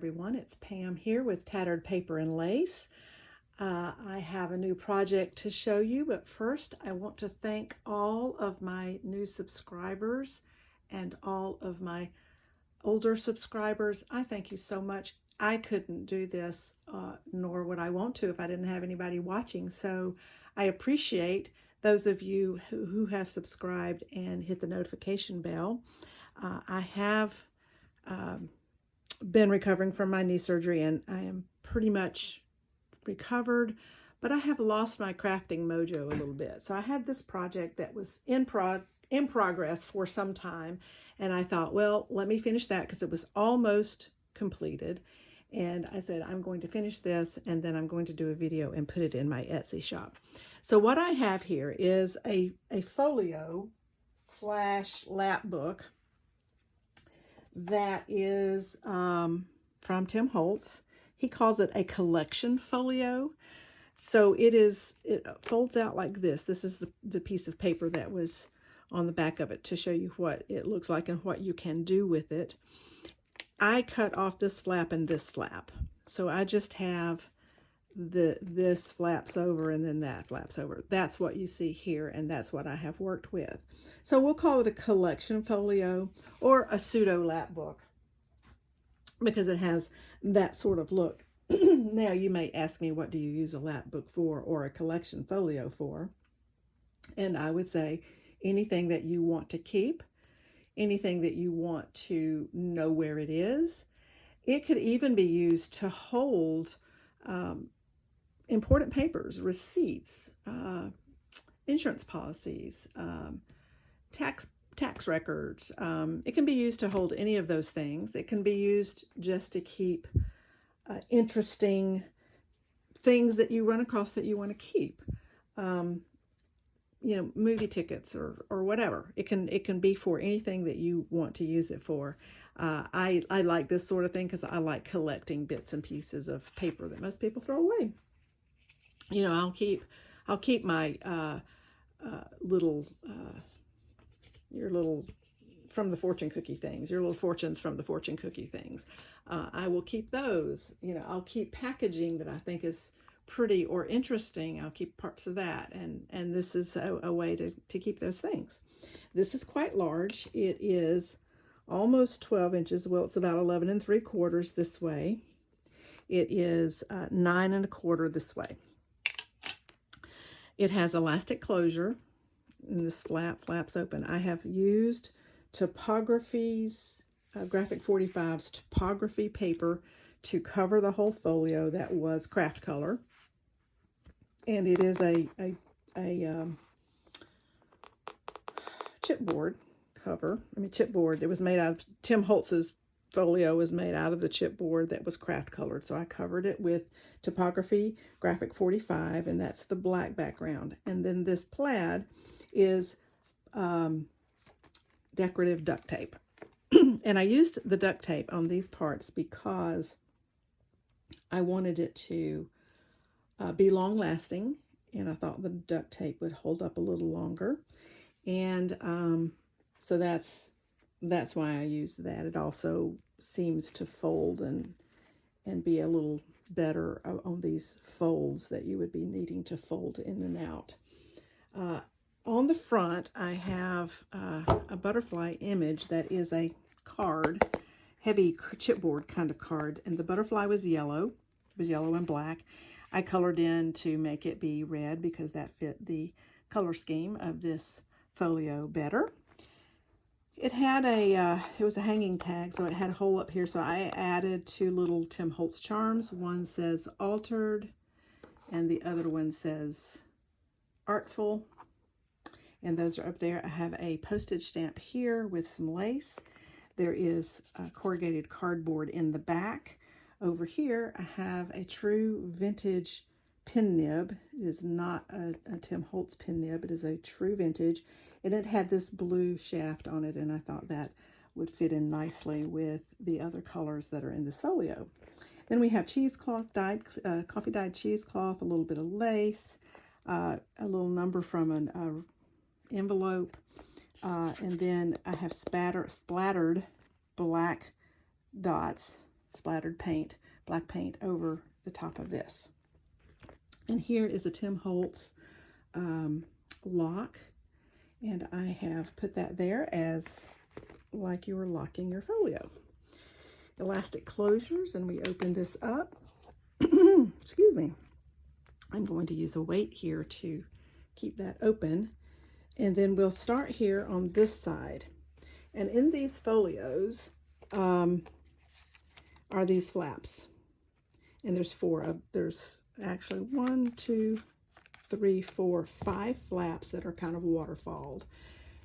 everyone. It's Pam here with Tattered Paper and Lace. I have a new project to show you, but first I want to thank all of my new subscribers and all of my older subscribers. I thank you so much. I couldn't do this, nor would I want to if I didn't have anybody watching. So I appreciate those of you who have subscribed and hit the notification bell. I have been recovering from my knee surgery, and I am pretty much recovered, but I have lost my crafting mojo a little bit. So I had this project that was in progress for some time, and I thought, well, let me finish that because it was almost completed. And I said, I'm going to finish this, and then I'm going to do a video and put it in my Etsy shop. So what I have here is a folio / lap book that is from Tim Holtz. He calls it a collection folio. So it folds out like this. This is the piece of paper that was on the back of it to show you what it looks like and what you can do with it. I cut off this flap and this flap. So I just have this flaps over and then that flaps over. That's what you see here, and that's what I have worked with. So we'll call it a collection folio or a pseudo lap book because it has that sort of look. Now you may ask me, what do you use a lap book for or a collection folio for? And I would say anything that you want to keep, anything that you want to know where it is. It could even be used to hold important papers, receipts, insurance policies, tax records. It can be used to hold any of those things. It can be used just to keep interesting things that you run across that you want to keep. You know, movie tickets or whatever. It can be for anything that you want to use it for. I like this sort of thing because I like collecting bits and pieces of paper that most people throw away. You know, I'll keep my your little from the fortune cookie things, your little fortunes from the fortune cookie things. I will keep those. You know, I'll keep packaging that I think is pretty or interesting. I'll keep parts of that, and this is a way to keep those things. This is quite large. It is almost 12 inches. Well, it's about 11 3/4 this way. It is 9 1/4 this way. It has elastic closure, and this flaps open. I have used Topography's Graphic 45's topography paper to cover the whole folio. That was craft color, and it is a chipboard cover. I mean, chipboard. It was made out of Tim Holtz's folio was made out of the chipboard that was craft colored. So I covered it with Topography Graphic 45, and that's the black background. And then this plaid is decorative duct tape. And I used the duct tape on these parts because I wanted it to be long lasting, and I thought the duct tape would hold up a little longer. And so that's why I used that. It also seems to fold and be a little better on these folds that you would be needing to fold in and out. On the front, I have a butterfly image that is a card, heavy chipboard kind of card, and the butterfly was yellow. It was yellow and black. I colored in to make it be red because that fit the color scheme of this folio better. It had it was a hanging tag, so it had a hole up here, so I added 2 little Tim Holtz charms. One says altered, and the other one says artful, and those are up there. I have a postage stamp here with some lace. There is corrugated cardboard in the back. Over here, I have a true vintage pin nib. It is not a Tim Holtz pin nib. It is a true vintage. And it had this blue shaft on it, and I thought that would fit in nicely with the other colors that are in this folio. Then we have cheesecloth, coffee dyed cheesecloth, a little bit of lace, a little number from an envelope, and then I have splattered black dots splattered paint, black paint over the top of this. And here is a Tim Holtz lock, and I have put that there as like you were locking your folio. Elastic closures, and we open this up. Excuse me. I'm going to use a weight here to keep that open, and then we'll start here on this side. And in these folios are these flaps, and there's there's actually 1, 2, 3, 4, 5 flaps that are kind of waterfalled.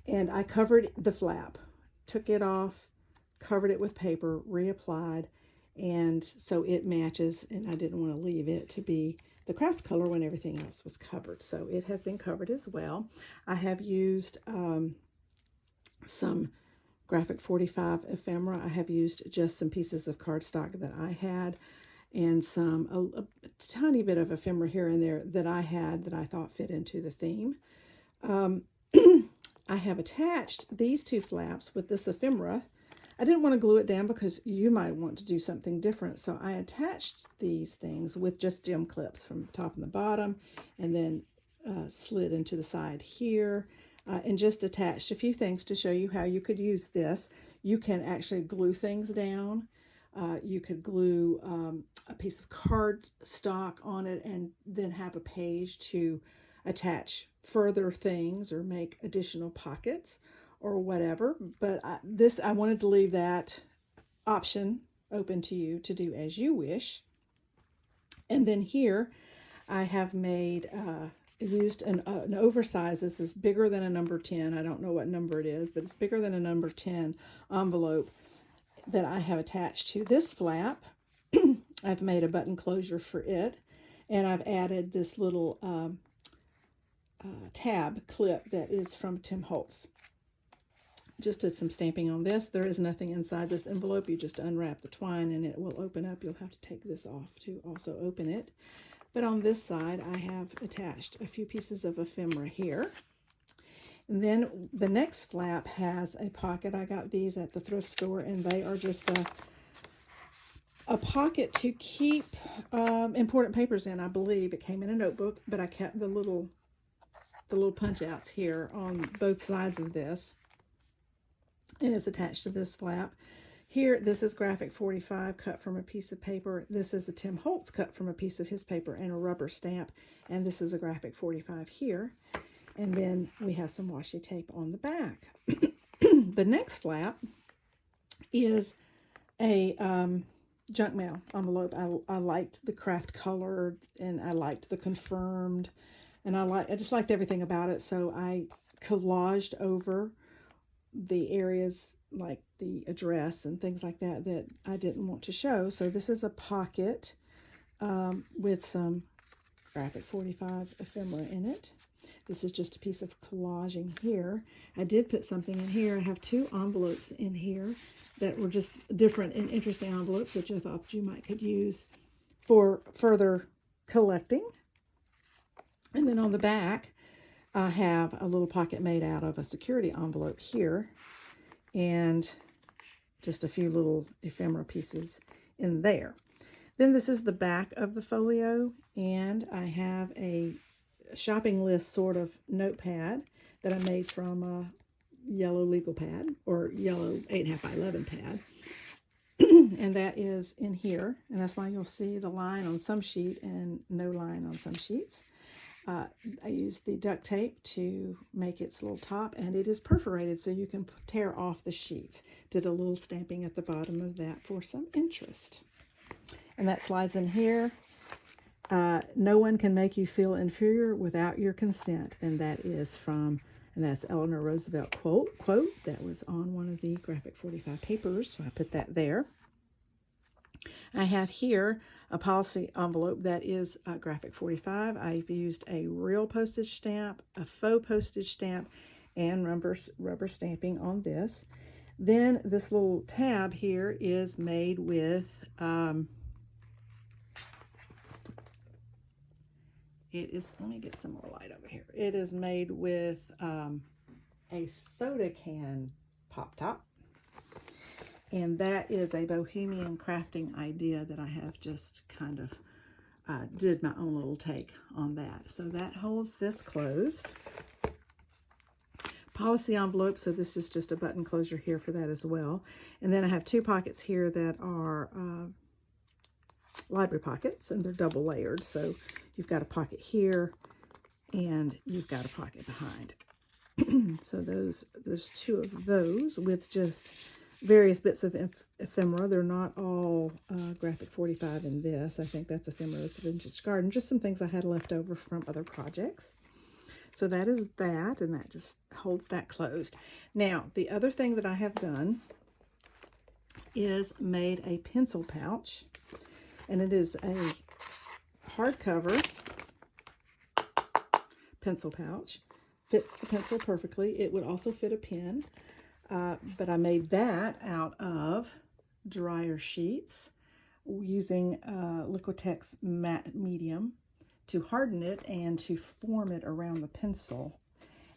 And I covered the flap, took it off, covered it with paper, reapplied, and so it matches, and I didn't want to leave it to be the craft color when everything else was covered. So it has been covered as well. I have used some Graphic 45 ephemera. I have used just some pieces of cardstock that I had, and a tiny bit of ephemera here and there that I had that I thought fit into the theme. I have attached these 2 flaps with this ephemera. I didn't want to glue it down because you might want to do something different, so I attached these things with just gem clips from the top and the bottom, and then slid into the side here, and just attached a few things to show you how you could use this. You can actually glue things down. You could glue a piece of cardstock on it and then have a page to attach further things or make additional pockets or whatever. But I wanted to leave that option open to you to do as you wish. And then here I have made, used an oversized, this is bigger than a number 10. I don't know what number it is, but it's bigger than a number 10 envelope that I have attached to this flap. I've made a button closure for it, and I've added this little tab clip that is from Tim Holtz. Just did some stamping on this. There is nothing inside this envelope. You just unwrap the twine and it will open up. You'll have to take this off to also open it. But on this side, I have attached a few pieces of ephemera here. And then the next flap has a pocket. I got these at the thrift store, and they are just a pocket to keep important papers in. I believe it came in a notebook, but I kept the little punch outs here on both sides of this, and it's attached to this flap. Here, this is Graphic 45 cut from a piece of paper. This is a Tim Holtz cut from a piece of his paper and a rubber stamp, and this is a Graphic 45 here. And then we have some washi tape on the back. The next flap is a junk mail envelope. I liked the craft color, and I liked the confirmed, and I just liked everything about it. So I collaged over the areas like the address and things like that that I didn't want to show. So this is a pocket with some Graphic 45 ephemera in it. This is just a piece of collaging here. I did put something in here. I have 2 envelopes in here that were just different and interesting envelopes that you thought you might could use for further collecting. And then on the back, I have a little pocket made out of a security envelope here, and just a few little ephemera pieces in there. Then this is the back of the folio, and I have a shopping list sort of notepad that I made from a yellow legal pad, or yellow 8.5 by 11 pad. And that is in here, and that's why you'll see the line on some sheet and no line on some sheets. I used the duct tape to make its little top, and it is perforated so you can tear off the sheets. Did a little stamping at the bottom of that for some interest. And that slides in here. No one can make you feel inferior without your consent. And that is from, and that's Eleanor Roosevelt quote that was on one of the Graphic 45 papers. So I put that there. I have here a policy envelope that is Graphic 45. I've used a real postage stamp, a faux postage stamp, and rubber stamping on this. Then this little tab here is made with, let me get some more light over here. It is made with a soda can pop top. And that is a bohemian crafting idea that I have just kind of did my own little take on that. So that holds this closed. Policy envelope, so this is just a button closure here for that as well. And then I have two pockets here that are library pockets, and they're double layered. So you've got a pocket here, and you've got a pocket behind. So there's two of those with just various bits of ephemera. They're not all graphic 45 in this. I think that's ephemera. It's Vintage Garden. Just some things I had left over from other projects. So that is that, and that just holds that closed. Now, the other thing that I have done is made a pencil pouch, and it is a hardcover pencil pouch. Fits the pencil perfectly. It would also fit a pen, but I made that out of dryer sheets using Liquitex matte medium to harden it and to form it around the pencil.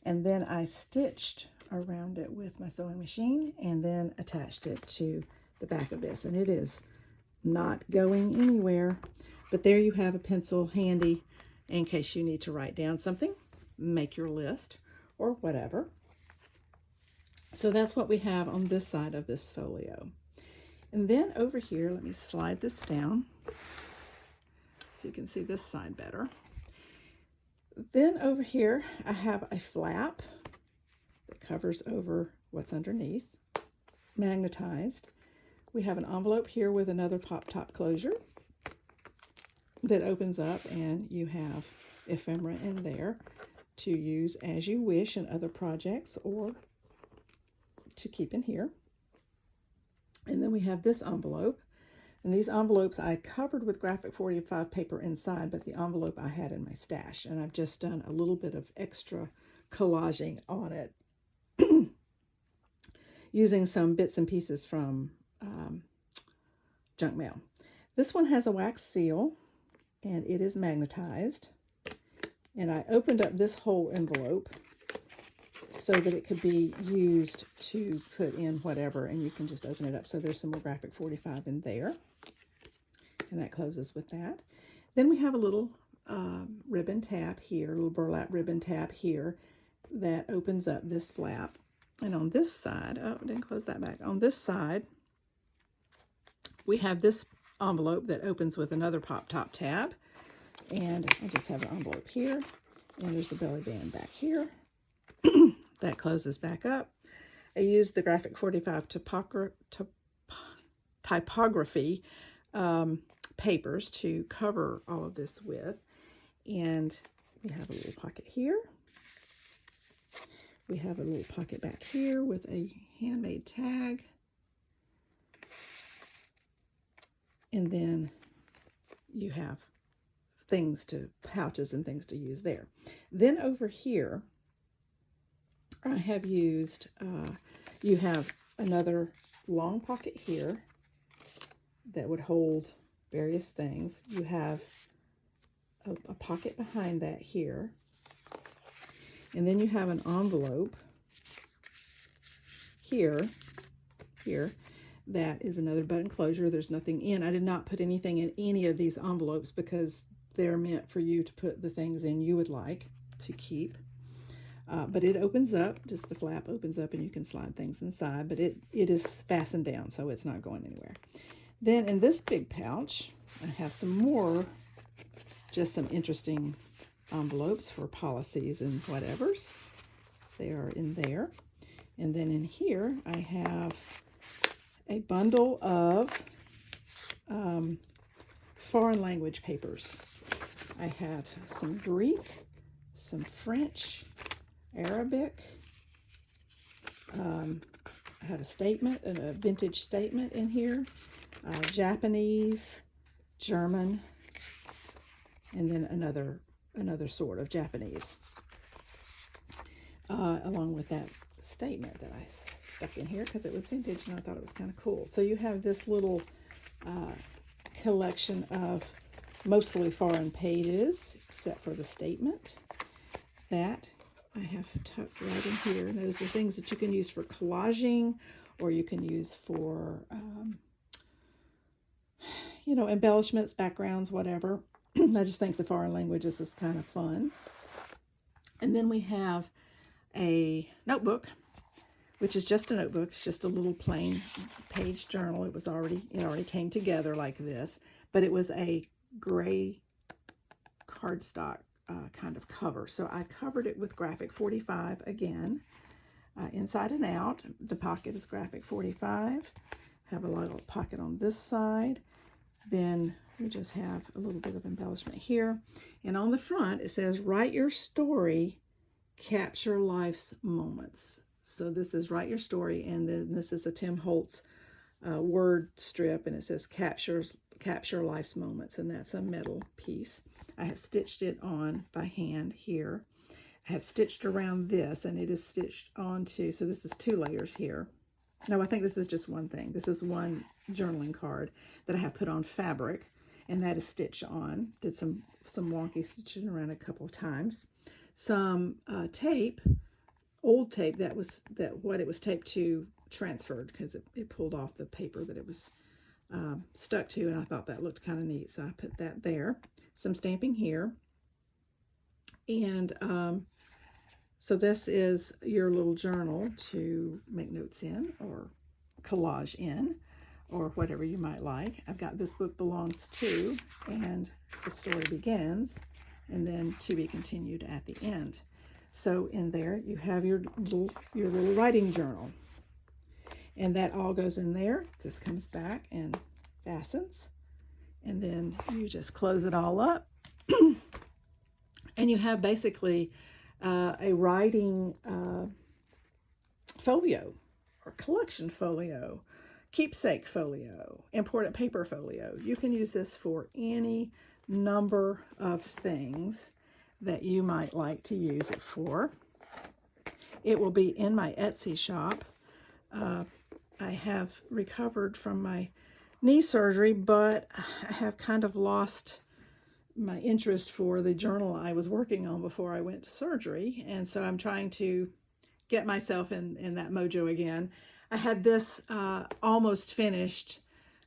And then I stitched around it with my sewing machine and then attached it to the back of this. And it is not going anywhere, but there you have a pencil handy in case you need to write down something, make your list, or whatever. So that's what we have on this side of this folio. And then over here, let me slide this down so you can see this side better. Then over here, I have a flap that covers over what's underneath, magnetized. We have an envelope here with another pop-top closure that opens up, and you have ephemera in there to use as you wish in other projects or to keep in here. And then we have this envelope. And these envelopes I covered with graphic 45 paper inside, but the envelope I had in my stash. And I've just done a little bit of extra collaging on it using some bits and pieces from junk mail. This one has a wax seal, and it is magnetized. And I opened up this whole envelope so that it could be used to put in whatever, and you can just open it up. So there's some more graphic 45 in there. And that closes with that. Then we have a little ribbon tab here, a little burlap ribbon tab here that opens up this flap. And on this side, oh, I didn't close that back. On this side, we have this envelope that opens with another pop-top tab. And I just have an envelope here, and there's a belly band back here. That closes back up. I used the graphic 45 typography papers to cover all of this with. And we have a little pocket here. We have a little pocket back here with a handmade tag. And then you have pouches and things to use there. Then over here, I have used, you have another long pocket here that would hold various things. You have a pocket behind that here. And then you have an envelope here, that is another button closure. There's nothing in. I did not put anything in any of these envelopes because they're meant for you to put the things in you would like to keep. But it opens up, just the flap opens up and you can slide things inside, but it is fastened down, so it's not going anywhere. Then in this big pouch, I have some more, just some interesting envelopes for policies and whatevers. They are in there. And then in here, I have a bundle of foreign language papers. I have some Greek, some French, Arabic. I have a statement, a vintage statement in here, Japanese, German, and then another sort of Japanese, along with that statement that I stuck in here because it was vintage and I thought it was kind of cool. So you have this little collection of mostly foreign pages, except for the statement. That I have tucked right in here. And those are things that you can use for collaging or you can use for, you know, embellishments, backgrounds, whatever. I just think the foreign languages is kind of fun. And then we have a notebook, which is just a notebook. It's just a little plain page journal. It already came together like this, but it was a gray cardstock kind of cover. So I covered it with Graphic 45 again, inside and out. The pocket is Graphic 45. Have a little pocket on this side. Then we just have a little bit of embellishment here. And on the front, it says, "Write your story, capture life's moments." So this is Write Your Story, and then this is a Tim Holtz word strip, and it says Capture Life's Moments, and that's a metal piece. I have stitched it on by hand here. I have stitched around this, and it is stitched onto, so this is 2 layers here. No, I think this is just one thing. This is one journaling card that I have put on fabric, and that is stitched on. Did some wonky stitching around a couple of times. Some tape, old tape what it was taped to transferred, because it pulled off the paper that it was stuck to, and I thought that looked kind of neat, so I put that there. Some stamping here, and so this is your little journal to make notes in, or collage in, or whatever you might like. I've got This Book Belongs To, and the story begins, and then to be continued at the end. So in there you have your little writing journal, and that all goes in there. This comes back and fastens, and then you just close it all up, and you have basically a writing folio, or collection folio, keepsake folio, important paper folio. You can use this for any number of things that you might like to use it for. It will be in my Etsy shop. I have recovered from my knee surgery, but I have kind of lost my interest for the journal I was working on before I went to surgery, and so I'm trying to get myself in that mojo again. I had this almost finished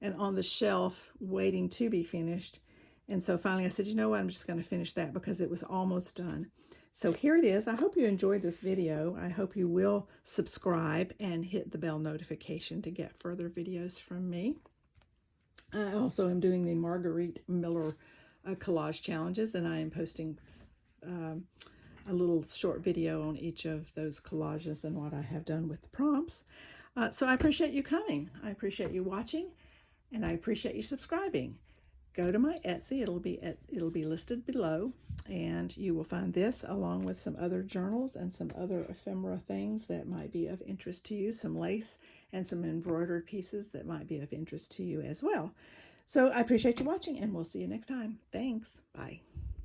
and on the shelf waiting to be finished, and so finally I said, you know what, I'm just going to finish that because it was almost done. So here it is. I hope you enjoyed this video. I hope you will subscribe and hit the bell notification to get further videos from me. I also am doing the Marguerite Miller collage challenges, and I am posting a little short video on each of those collages and what I have done with the prompts. So I appreciate you coming. I appreciate you watching, and I appreciate you subscribing. Go to my Etsy. It'll be listed below, and you will find this along with some other journals and some other ephemera things that might be of interest to you, some lace and some embroidered pieces that might be of interest to you as well. So I appreciate you watching, and we'll see you next time. Thanks. Bye.